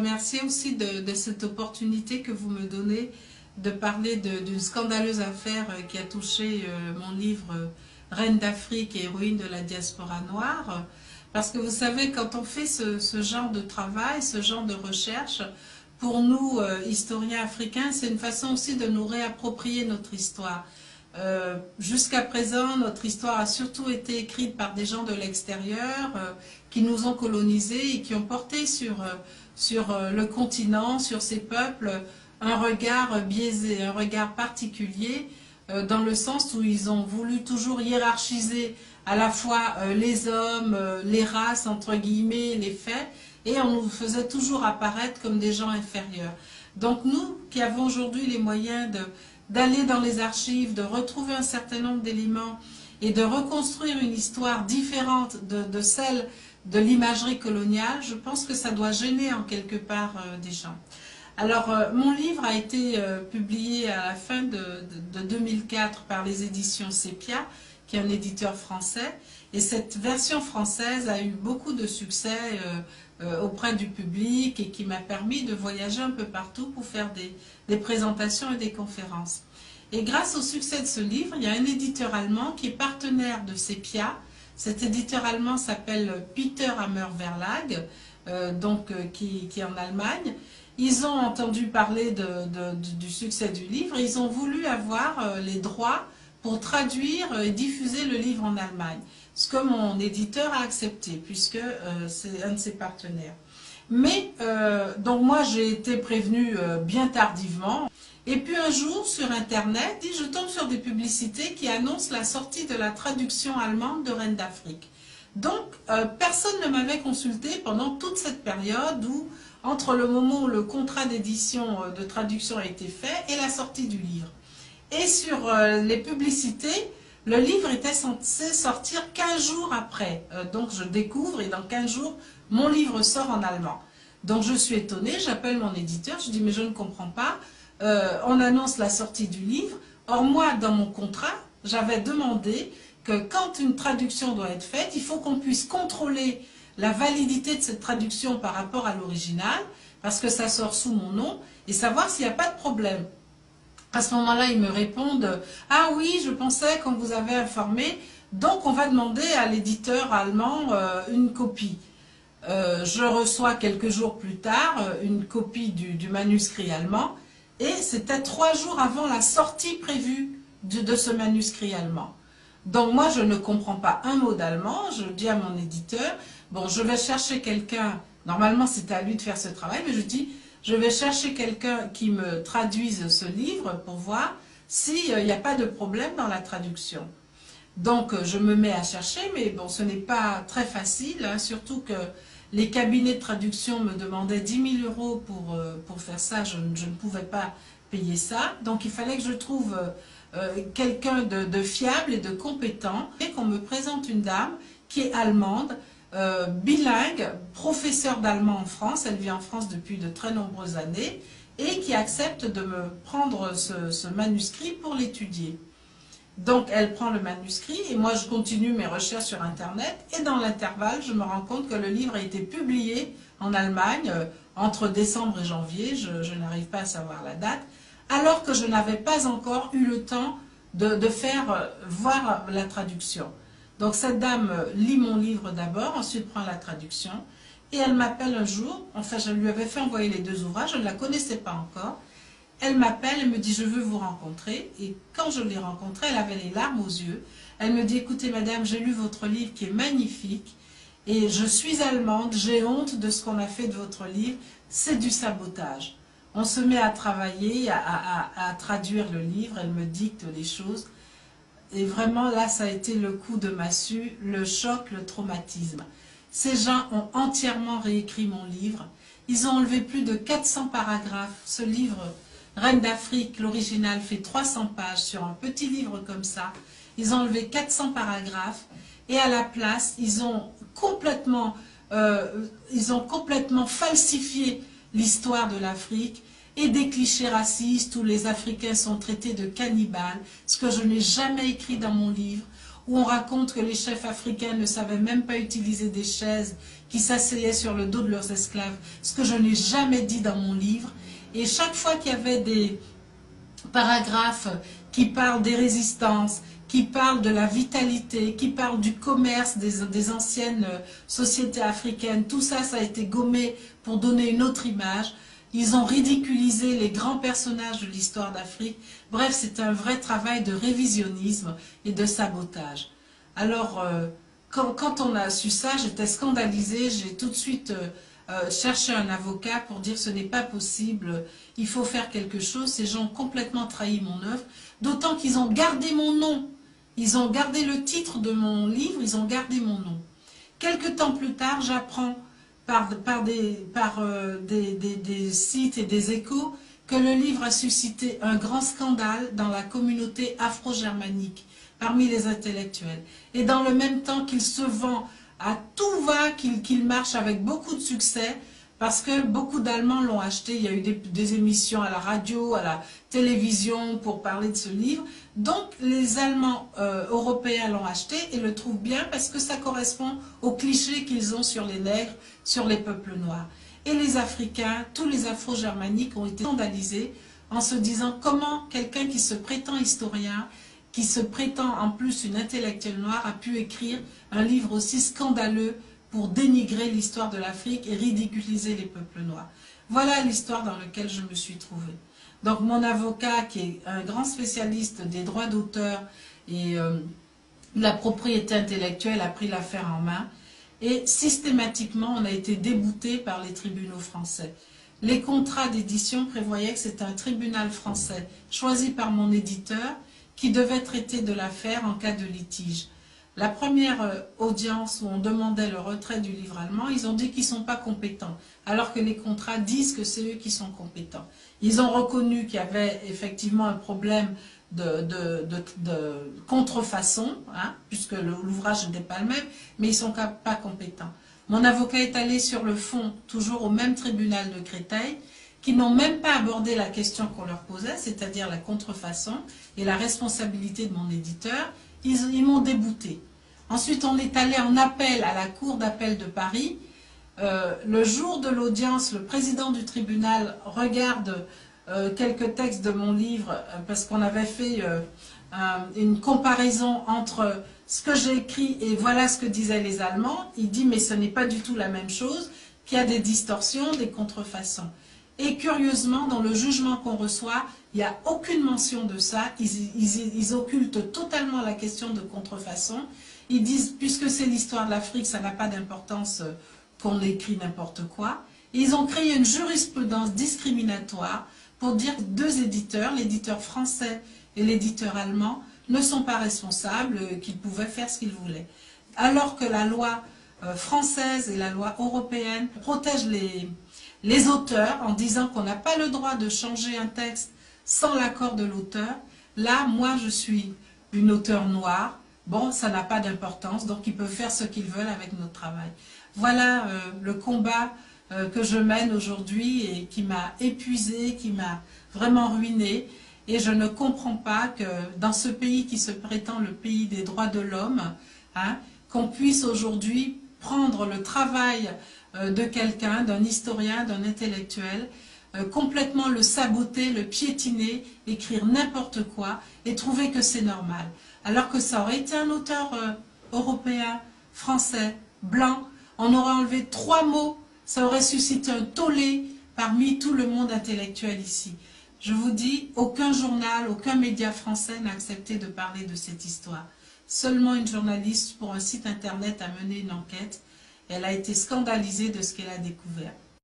Merci aussi de cette opportunité que vous me donnez de parler d'une scandaleuse affaire qui a touché mon livre Reine d'Afrique et héroïne de la diaspora noire. Parce que vous savez, quand on fait ce genre de travail, ce genre de recherche, pour nous, historiens africains, c'est une façon aussi de nous réapproprier notre histoire. Jusqu'à présent, notre histoire a surtout été écrite par des gens de l'extérieur qui nous ont colonisés et qui ont porté sur le continent, sur ces peuples, un regard biaisé, un regard particulier, dans le sens où ils ont voulu toujours hiérarchiser à la fois les hommes, les races, entre guillemets, les faits, et on nous faisait toujours apparaître comme des gens inférieurs. Donc nous, qui avons aujourd'hui les moyens d'aller dans les archives, de retrouver un certain nombre d'éléments et de reconstruire une histoire différente de celle de l'imagerie coloniale, je pense que ça doit gêner en quelque part des gens. Alors, mon livre a été publié à la fin de 2004 par les éditions Sepia, qui est un éditeur français, et cette version française a eu beaucoup de succès auprès du public et qui m'a permis de voyager un peu partout pour faire des présentations et des conférences. Et grâce au succès de ce livre, il y a un éditeur allemand qui est partenaire de Sepia. Cet éditeur allemand s'appelle Peter Hammer Verlag, qui est en Allemagne. Ils ont entendu parler du succès du livre, ils ont voulu avoir les droits pour traduire et diffuser le livre en Allemagne. Ce que mon éditeur a accepté, puisque c'est un de ses partenaires. Mais, donc moi j'ai été prévenue bien tardivement. Et puis un jour, sur Internet, je tombe sur des publicités qui annoncent la sortie de la traduction allemande de Reine d'Afrique. Donc, personne ne m'avait consulté pendant toute cette période où, entre le moment où le contrat d'édition de traduction a été fait et la sortie du livre. Et sur les publicités, le livre était censé sortir 15 jours après. Donc je découvre et dans 15 jours, mon livre sort en allemand. Donc je suis étonnée, j'appelle mon éditeur, je dis mais je ne comprends pas. On annonce la sortie du livre. Or moi, dans mon contrat, j'avais demandé que quand une traduction doit être faite, il faut qu'on puisse contrôler la validité de cette traduction par rapport à l'original, parce que ça sort sous mon nom, et savoir s'il n'y a pas de problème. À ce moment-là, ils me répondent « Ah oui, je pensais qu'on vous avait informé, donc on va demander à l'éditeur allemand une copie. » Je reçois quelques jours plus tard une copie du manuscrit allemand, et c'était 3 jours avant la sortie prévue de ce manuscrit allemand. Donc moi, je ne comprends pas un mot d'allemand, je dis à mon éditeur, bon, je vais chercher quelqu'un, normalement c'était à lui de faire ce travail, mais je dis, je vais chercher quelqu'un qui me traduise ce livre pour voir s'il n'y a pas de problème dans la traduction. Donc je me mets à chercher, mais bon, ce n'est pas très facile, hein, surtout que les cabinets de traduction me demandaient 10 000 € pour faire ça, je ne pouvais pas payer ça. Donc il fallait que je trouve quelqu'un de fiable et de compétent, et qu'on me présente une dame qui est allemande, bilingue, professeure d'allemand en France, elle vit en France depuis de très nombreuses années, et qui accepte de me prendre ce manuscrit pour l'étudier. Donc elle prend le manuscrit et moi je continue mes recherches sur Internet et dans l'intervalle je me rends compte que le livre a été publié en Allemagne entre décembre et janvier, je n'arrive pas à savoir la date, alors que je n'avais pas encore eu le temps de faire voir la traduction. Donc cette dame lit mon livre d'abord, ensuite prend la traduction et elle m'appelle un jour, enfin je lui avais fait envoyer les 2 ouvrages, je ne la connaissais pas encore. Elle m'appelle, elle me dit « je veux vous rencontrer » et quand je l'ai rencontrée, elle avait les larmes aux yeux. Elle me dit « écoutez madame, j'ai lu votre livre qui est magnifique et je suis allemande, j'ai honte de ce qu'on a fait de votre livre, c'est du sabotage. » On se met à travailler, à traduire le livre, elle me dicte les choses et vraiment là ça a été le coup de massue, le choc, le traumatisme. Ces gens ont entièrement réécrit mon livre, ils ont enlevé plus de 400 paragraphes, ce livre Reine d'Afrique, l'original fait 300 pages sur un petit livre comme ça. Ils ont enlevé 400 paragraphes et à la place, ils ont complètement falsifié l'histoire de l'Afrique et des clichés racistes où les Africains sont traités de cannibales, ce que je n'ai jamais écrit dans mon livre, où on raconte que les chefs africains ne savaient même pas utiliser des chaises, qui s'asseyaient sur le dos de leurs esclaves, ce que je n'ai jamais dit dans mon livre. Et chaque fois qu'il y avait des paragraphes qui parlent des résistances, qui parlent de la vitalité, qui parlent du commerce des anciennes sociétés africaines, tout ça, ça a été gommé pour donner une autre image. Ils ont ridiculisé les grands personnages de l'histoire d'Afrique. Bref, c'est un vrai travail de révisionnisme et de sabotage. Alors, quand on a su ça, j'étais scandalisée. J'ai tout de suite cherché un avocat pour dire ce n'est pas possible, il faut faire quelque chose. Ces gens ont complètement trahi mon œuvre, d'autant qu'ils ont gardé mon nom. Ils ont gardé le titre de mon livre, ils ont gardé mon nom. Quelque temps plus tard, j'apprends par des sites et des échos que le livre a suscité un grand scandale dans la communauté afro-germanique, parmi les intellectuels. Et dans le même temps qu'il se vend à tout va, qu'il marche avec beaucoup de succès, parce que beaucoup d'Allemands l'ont acheté. Il y a eu des émissions à la radio, à la télévision pour parler de ce livre. Donc les Allemands européens l'ont acheté et le trouvent bien parce que ça correspond aux clichés qu'ils ont sur les nègres, sur les peuples noirs. Et les Africains, tous les Afro-germaniques ont été scandalisés en se disant comment quelqu'un qui se prétend historien, qui se prétend en plus une intellectuelle noire, a pu écrire un livre aussi scandaleux pour dénigrer l'histoire de l'Afrique et ridiculiser les peuples noirs. Voilà l'histoire dans laquelle je me suis trouvée. Donc mon avocat, qui est un grand spécialiste des droits d'auteur et de la propriété intellectuelle, a pris l'affaire en main. Et systématiquement, on a été débouté par les tribunaux français. Les contrats d'édition prévoyaient que c'était un tribunal français choisi par mon éditeur qui devait traiter de l'affaire en cas de litige. La première audience où on demandait le retrait du livre allemand, ils ont dit qu'ils ne sont pas compétents, alors que les contrats disent que c'est eux qui sont compétents. Ils ont reconnu qu'il y avait effectivement un problème de contrefaçon, hein, puisque l'ouvrage n'était pas le même, mais ils ne sont pas compétents. Mon avocat est allé sur le fond, toujours au même tribunal de Créteil, qui n'ont même pas abordé la question qu'on leur posait, c'est-à-dire la contrefaçon et la responsabilité de mon éditeur. Ils m'ont débouté. Ensuite, on est allé en appel à la Cour d'appel de Paris. Le jour de l'audience, le président du tribunal regarde quelques textes de mon livre parce qu'on avait fait une comparaison entre ce que j'ai écrit et voilà ce que disaient les Allemands. Il dit mais ce n'est pas du tout la même chose, qu'il y a des distorsions, des contrefaçons. Et curieusement, dans le jugement qu'on reçoit, il n'y a aucune mention de ça. Ils occultent totalement la question de contrefaçon. Ils disent, puisque c'est l'histoire de l'Afrique, ça n'a pas d'importance qu'on écrit n'importe quoi. Et ils ont créé une jurisprudence discriminatoire pour dire que deux éditeurs, l'éditeur français et l'éditeur allemand, ne sont pas responsables, qu'ils pouvaient faire ce qu'ils voulaient. Alors que la loi française et la loi européenne protègent les auteurs en disant qu'on n'a pas le droit de changer un texte sans l'accord de l'auteur. Là, moi, je suis une auteure noire. Bon, ça n'a pas d'importance, donc ils peuvent faire ce qu'ils veulent avec notre travail. Voilà le combat que je mène aujourd'hui et qui m'a épuisée, qui m'a vraiment ruinée. Et je ne comprends pas que dans ce pays qui se prétend le pays des droits de l'homme, hein, qu'on puisse aujourd'hui prendre le travail de quelqu'un, d'un historien, d'un intellectuel, complètement le saboter, le piétiner, écrire n'importe quoi et trouver que c'est normal. Alors que ça aurait été un auteur européen, français, blanc, on aurait enlevé 3 mots, ça aurait suscité un tollé parmi tout le monde intellectuel ici. Je vous dis, aucun journal, aucun média français n'a accepté de parler de cette histoire. Seulement une journaliste pour un site internet a mené une enquête. Elle a été scandalisée de ce qu'elle a découvert.